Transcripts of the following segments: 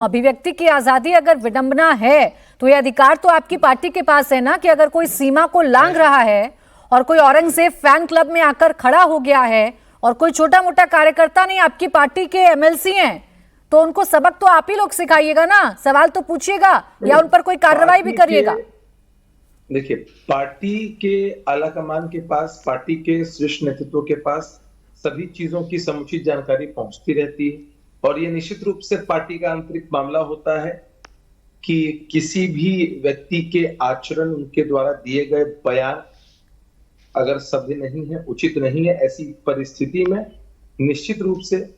अभिव्यक्ति की आजादी अगर विडंबना है तो ये अधिकार तो आपकी पार्टी के पास है ना कि अगर कोई सीमा को लांघ रहा है और कोई औरंगजेब फैन क्लब में आकर खड़ा हो गया है और कोई छोटा मोटा कार्यकर्ता नहीं आपकी पार्टी के एमएलसी हैं तो उनको सबक तो आप ही लोग सिखाइएगा ना, सवाल तो पूछिएगा या उन पर कोई कार्रवाई भी करिएगा। देखिए, पार्टी के आला कमान के पास, पार्टी के शीर्ष नेतृत्व के पास सभी चीजों की समुचित जानकारी पहुंचती रहती है और ये निश्चित रूप से पार्टी का आंतरिक मामला होता है कि किसी भी व्यक्ति के आचरण, उनके द्वारा दिए गए बयान अगर सभ्य नहीं है, उचित नहीं है, ऐसी परिस्थिति में निश्चित रूप से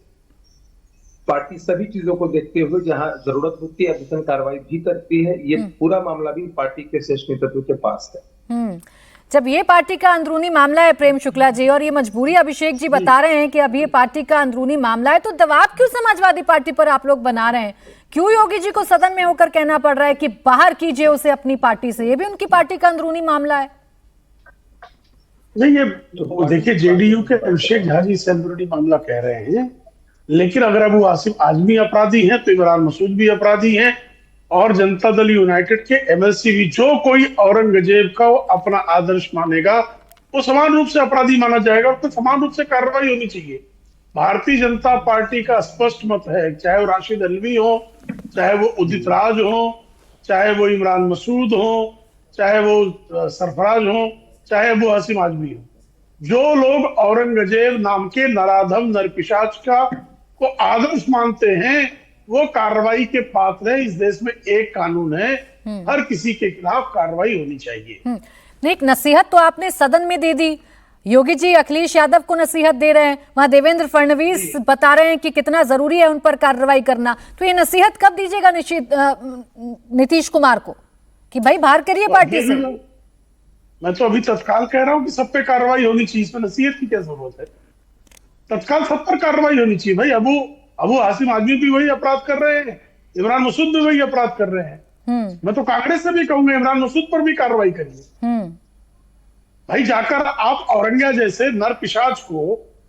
पार्टी सभी चीजों को देखते हुए जहां जरूरत होती है अभिनंदन कार्रवाई भी करती है। ये पूरा मामला भी पार्टी के शीर्ष नेतृत्व के पास है। जब ये पार्टी का अंदरूनी मामला है प्रेम शुक्ला जी, और ये मजबूरी अभिषेक जी बता रहे हैं कि अब ये पार्टी का अंदरूनी मामला है, तो दबाव क्यों समाजवादी पार्टी पर आप लोग बना रहे हैं? क्यों योगी जी को सदन में होकर कहना पड़ रहा है कि बाहर कीजिए उसे अपनी पार्टी से? ये भी उनकी पार्टी का अंदरूनी मामला है। नहीं, ये देखिए, जेडीयू के अभिषेक झा जी से अंदरूनी मामला कह रहे हैं, लेकिन अगर अबू आसिफ आजमी अपराधी हैं तो इमरान मसूद भी अपराधी हैं और जनता दल यूनाइटेड के एमएलसी भी। जो कोई औरंगजेब का अपना आदर्श मानेगा वो समान रूप से अपराधी माना जाएगा और तो समान रूप से कार्रवाई होनी चाहिए। भारतीय जनता पार्टी का स्पष्ट मत है, चाहे वो राशिद अलवी हो, चाहे वो उदित राज हो, चाहे वो इमरान मसूद हो, चाहे वो सरफराज हो, चाहे वो हसीम आजमी हो, जो लोग औरंगजेब नाम के नराधम नरपिशाच का को आदर्श मानते हैं वो कार्रवाई के पात्र है। इस देश में एक कानून है, हर किसी के खिलाफ कार्रवाई होनी चाहिए। एक नसीहत तो आपने सदन में दे दी, योगी जी अखिलेश यादव को नसीहत दे रहे हैं, वहां देवेंद्र फडणवीस बता रहे हैं कि कितना जरूरी है उन पर कार्रवाई करना, तो ये नसीहत कब दीजिएगा नीतीश कुमार को कि भाई बाहर करिए पार्टी से? मैं तो अभी तत्काल कह रहा हूं कि सब पे कार्रवाई होनी चाहिए, इसमें नसीहत की क्या जरूरत है? तत्काल सब पर कार्रवाई होनी चाहिए भाई। अबू आसिम आदमी भी वही अपराध कर रहे हैं, इमरान मसूद भी वही अपराध कर रहे हैं। मैं तो कांग्रेस से भी कहूंगा इमरान मसूद पर भी कार्रवाई करिए भाई। जाकर आप औरंगजेब जैसे नर पिशाच को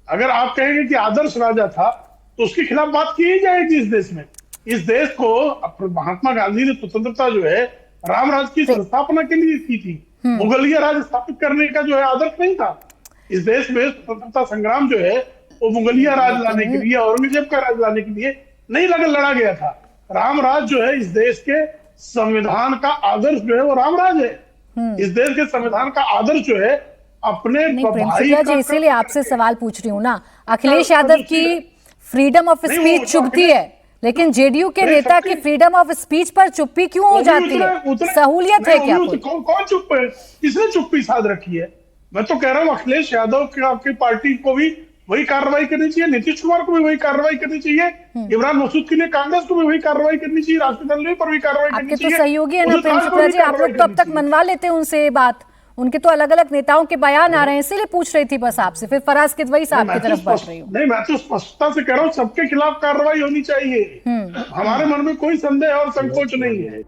अगर आप कहेंगे कि आदर्श राजा था तो उसके खिलाफ बात की ही जाएगी। इस देश में, इस देश को महात्मा गांधी ने स्वतंत्रता जो है राम राज की संस्थापना के लिए की थी, मुगलिया राज स्थापित करने का जो है आदर्श नहीं था। इस देश में स्वतंत्रता संग्राम जो है वो मुगलिया राज लाने के लिए, औरंगजेब का राज लाने के लिए नहीं लड़ा गया था। राम राज जो है इस देश के संविधान का आदर्श जो है वो राम राज है। इस देश के संविधान का आदर्श जो है अपने भाई का, इसीलिए आपसे सवाल पूछ रही हूँ ना। अखिलेश यादव की फ्रीडम ऑफ स्पीच चुभती है, लेकिन जेडीयू के नेता की फ्रीडम ऑफ स्पीच पर चुप्पी क्यों हो जाती है? सहूलियत है क्या? कौन चुप है? किसने चुप्पी साध रखी है? मैं तो कह रहा हूँ अखिलेश यादव की आपकी पार्टी को भी वही कार्रवाई करनी चाहिए, नीतीश कुमार को भी वही कार्रवाई करनी चाहिए, इमरान मसूद के लिए कांग्रेस को भी वही कार्रवाई करनी चाहिए, राशिद अलवी पर भी कार्रवाई करनी चाहिए। आपके तो सहयोगी है ना प्रेम शुक्ला जी, आप लोग तो अब तक मनवा लेते हैं उनसे ये बात। उनके तो अलग अलग नेताओं के बयान आ रहे हैं, इसीलिए पूछ रही थी बस आपसे। फिर फराज किदवई साहब की तरफ बढ़ रही हूँ। नहीं, मैं तो स्पष्टता से कह रहा हूँ सबके खिलाफ कार्रवाई होनी चाहिए। हमारे मन में कोई संदेह और संकोच नहीं है।